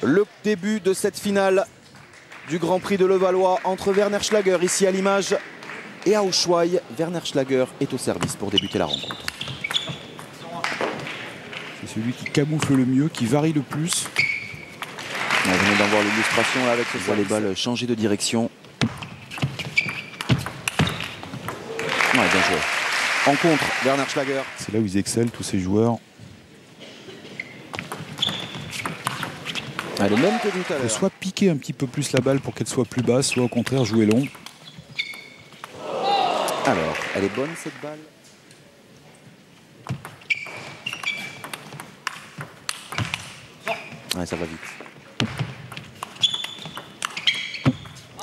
Le début de cette finale du Grand Prix de Levallois entre Werner Schlager, ici à l'image, et Auschweiz. Werner Schlager est au service pour débuter la rencontre. C'est celui qui camoufle le mieux, qui varie le plus. On vient d'en voir l'illustration là avec ce voit les balles changer de direction. Ouais, bien joué. En contre, Werner Schlager. C'est là où ils excellent, tous ces joueurs. Elle est même que tout à l'heure. Soit piquer un petit peu plus la balle pour qu'elle soit plus basse, soit au contraire jouer long. Alors, elle est bonne cette balle. Ouais, ça va vite.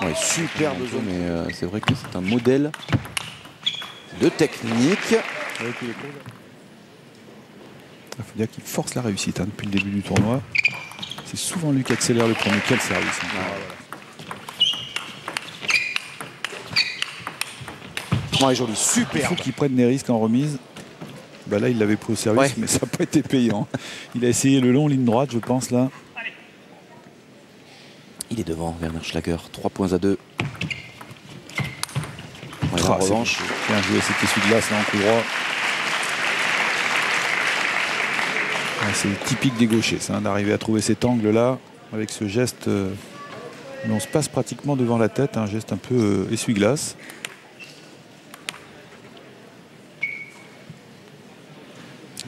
Ouais, superbe zone, mais c'est vrai que c'est un modèle de technique. Il faut dire qu'il force la réussite depuis le début du tournoi. C'est souvent lui qui accélère le premier. Quel service. Ouais, joli, super. Il faut qu'il prenne des risques en remise. Bah là, il l'avait pris au service, ouais. Mais ça n'a pas été payant. Il a essayé le long, ligne droite, je pense, là. Il est devant, Werner Schlager. 3 points à 2. Ouais, en revanche. Bien joué, cet essuie-glace là en coup droit. Ouais, c'est typique des gauchers, ça, d'arriver à trouver cet angle-là, avec ce geste. Mais on se passe pratiquement devant la tête, un geste un peu essuie-glace.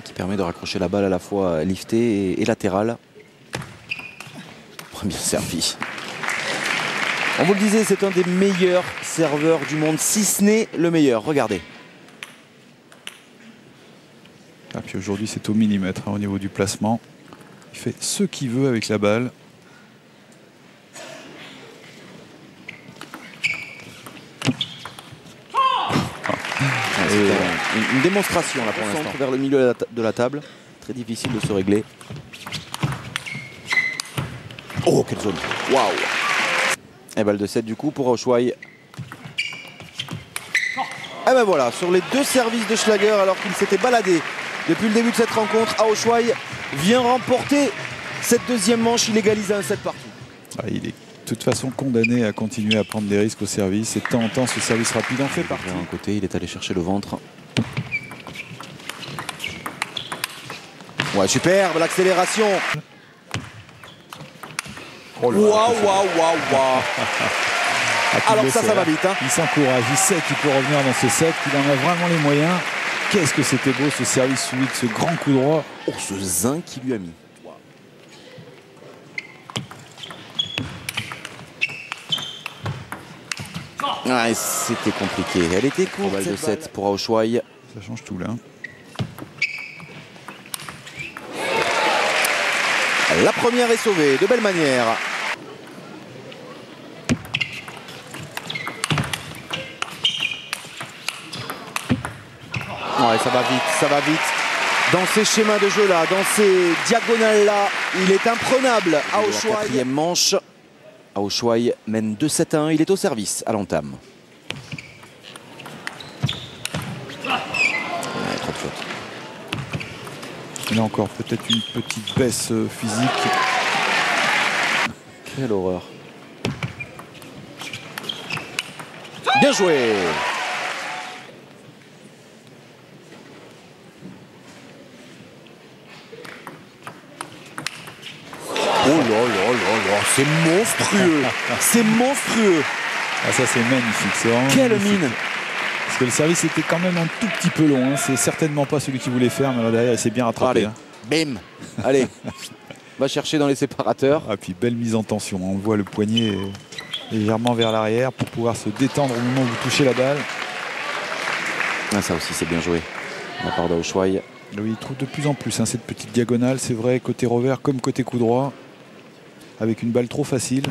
Qui permet de raccrocher la balle à la fois liftée et latérale. Bien servi. On vous le disait, c'est un des meilleurs serveurs du monde, si ce n'est le meilleur. Regardez. Ah, puis aujourd'hui, c'est au millimètre au niveau du placement. Il fait ce qu'il veut avec la balle. Une démonstration là pour l'instant vers le milieu de la table. Très difficile de se régler. Oh, quelle zone! Waouh! Et balle de 7 du coup pour Auschweiz. Et ben voilà, sur les deux services de Schlager, alors qu'il s'était baladé depuis le début de cette rencontre, Auschweiz vient remporter cette deuxième manche. Il égalise à un 7 partout. Ah, il est de toute façon condamné à continuer à prendre des risques au service. Et de temps en temps, ce service rapide en fait partie. D'un côté, il est allé chercher le ventre. Ouais, superbe, l'accélération. Oh là, waouh. Alors ça va vite. Hein. Il s'encourage, il sait qu'il peut revenir dans ce set, qu'il en a vraiment les moyens. Qu'est-ce que c'était beau ce service fluide, ce grand coup droit. Oh, ce zinc qu'il lui a mis. Ouais, c'était compliqué. Elle était courte, balle de 7 pour Auschweiz. Ça change tout là. La première est sauvée de belle manière. Ouais, ça va vite. Dans ces schémas de jeu là, dans ces diagonales là, il est imprenable. Auschweiz. Quatrième manche. Auschweiz mène 2-7 à 1. Il est au service à l'entame. Ouais, trop de fautes. Là encore, peut-être une petite baisse physique. Quelle horreur. Bien joué. Oh là, c'est monstrueux. C'est monstrueux. Ah, ça c'est magnifique. C'est vraiment quelle magnifique. mine. Parce que le service était quand même un tout petit peu long. Hein. C'est certainement pas celui qu'il voulait faire, mais là derrière il s'est bien rattrapé. Allez, hein. bim. Allez, va chercher dans les séparateurs. Ah, puis belle mise en tension. On voit le poignet légèrement vers l'arrière pour pouvoir se détendre au moment où vous touchez la balle. Ah, ça aussi c'est bien joué. De la part d'Auschweiz. Oui, il trouve de plus en plus hein, cette petite diagonale. C'est vrai, côté revers comme côté coup droit. Avec une balle trop facile.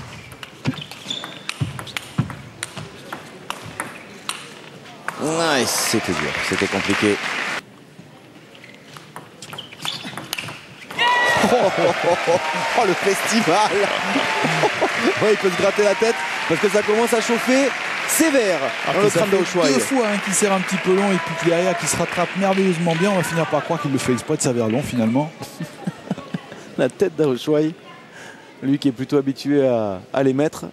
Ouais, c'était dur, c'était compliqué. Oh, le festival. Ouais, il peut se gratter la tête parce que ça commence à chauffer sévère dans le crâne d'Auschweiz. Deux fois hein, qui sert un petit peu long et puis derrière qui se rattrape merveilleusement bien. On va finir par croire qu'il le fait exprès de servir long finalement. La tête d'Auschweiz. Lui qui est plutôt habitué à les mettre.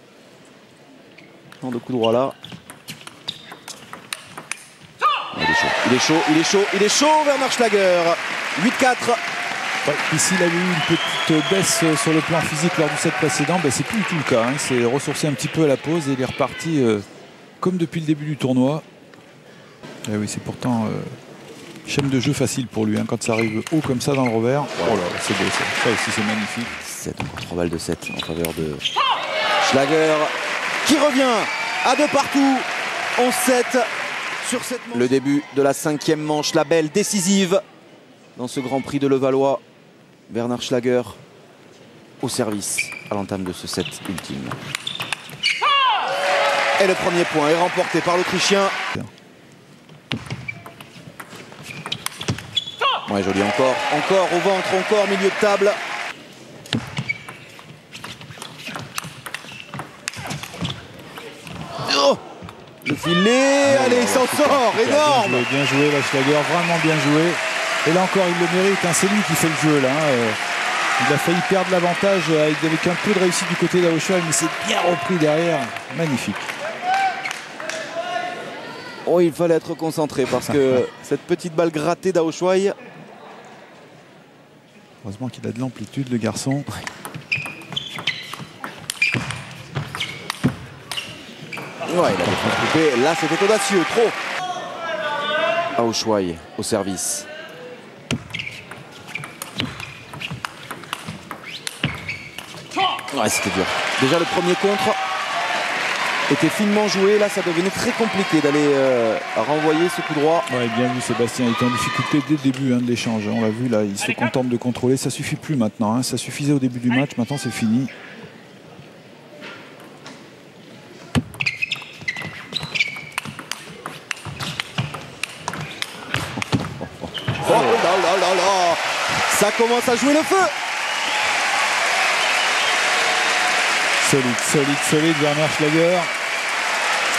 Dans de coups droits là. Il est chaud, il est chaud, il est chaud, il est chaud, Werner Schlager. 8-4. Ouais, ici, il a eu une petite baisse sur le plan physique lors du set précédent. Ben, c'est plus du tout le cas. Hein. Il s'est ressourcé un petit peu à la pause et il est reparti comme depuis le début du tournoi. Et oui, c'est pourtant chaîne de jeu facile pour lui. Hein. Quand ça arrive haut comme ça dans le revers, oh là, c'est beau ça. Ça aussi, c'est magnifique. 7, encore 3 balles de 7 en faveur de Schlager qui revient à 2 partout. 11-7 sur cette manche. Le début de la 5e manche, la belle décisive dans ce Grand Prix de Levallois. Werner Schlager au service à l'entame de ce set ultime. Et le premier point est remporté par l'Autrichien. Ouais, joli, encore au ventre, encore milieu de table. Oh, le filet, allez, il s'en sort, énorme. Bien joué, la Schlager, vraiment bien joué. Et là encore, il le mérite, hein, c'est lui qui fait le jeu là. Il a failli perdre l'avantage avec un peu de réussite du côté d'Aoshwai, mais c'est bien repris derrière. Magnifique. Oh, il fallait être concentré parce que cette petite balle grattée d'Aoshwai. Heureusement qu'il a de l'amplitude, le garçon. Ouais, il a coupé. Là, c'était audacieux, trop. Aoshwai au service. Ouais, c'était dur. Déjà, le premier contre était finement joué. Là, ça devenait très compliqué d'aller renvoyer ce coup droit. Ouais, bien vu, Sébastien. Il était en difficulté dès le début de l'échange. On l'a vu, là, il se contente de contrôler. Ça suffit plus maintenant. Hein. Ça suffisait au début du match. Maintenant, c'est fini. Oh là là là là! Ça commence à jouer le feu! Solide, Werner Schlager.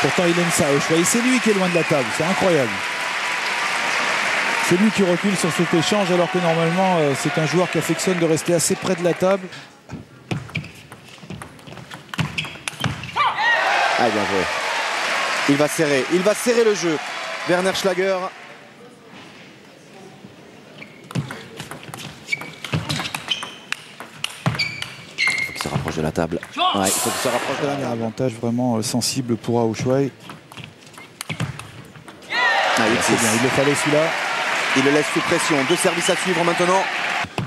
Pourtant, il aime ça, Aoshwai. C'est lui qui est loin de la table. C'est incroyable. C'est lui qui recule sur cet échange, alors que normalement, c'est un joueur qui affectionne de rester assez près de la table. Ah, bien joué. Il va serrer le jeu. Werner Schlager. De la table. Ouais, il faut que ça rapproche de la table. Avantage vraiment sensible pour Aoshwai. Ah, c'est bien, il le fallait celui-là. Il le laisse sous pression. 2 services à suivre maintenant.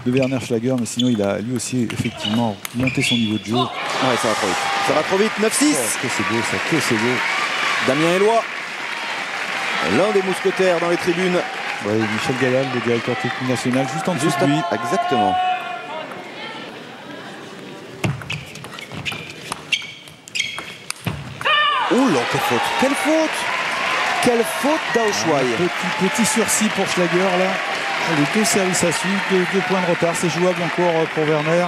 De Werner Schlager, mais sinon il a lui aussi effectivement monté son niveau de jeu. Ouais, ça va trop vite. Ça va trop vite. 9-6. Oh, que c'est beau ça, que c'est beau. Damien Eloi, l'un des mousquetaires dans les tribunes. Ouais, Michel Gallal, le directeur technique national, juste en dessous de lui. Exactement. Ouh là, quelle faute! Quelle faute! Quelle faute d'Aoshwai! Petit sursis pour Schlager là. Les 2 services à suivre, 2 points de retard. C'est jouable encore pour Werner.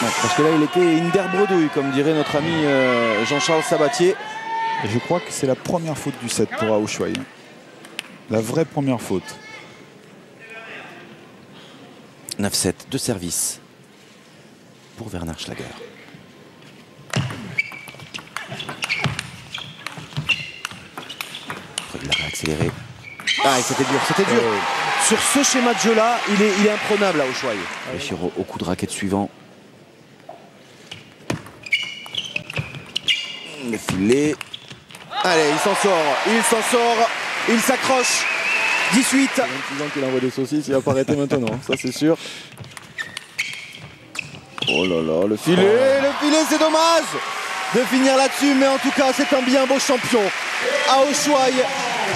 Ouais, parce que là, il était une bredouille, comme dirait notre ami Jean-Charles Sabatier. Et je crois que c'est la première faute du set pour Aoshwai. La vraie première faute. 9-7, 2 services pour Werner Schlager. Il l'a réaccéléré. Ah, et c'était dur, c'était dur. Sur ce schéma de jeu-là, il est imprenable, Aoshwai. Réussir au coup de raquette suivant. Le filet. Allez, il s'en sort, il s'accroche. 18. Il y a 26 ans qu'il envoie des saucisses, il va pas arrêter maintenant, ça c'est sûr. Oh là là, le filet, c'est dommage de finir là-dessus, mais en tout cas, c'est un bien beau champion. Aoshwai,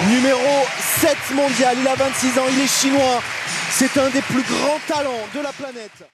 numéro 7 mondial, il a 26 ans, il est chinois. C'est un des plus grands talents de la planète.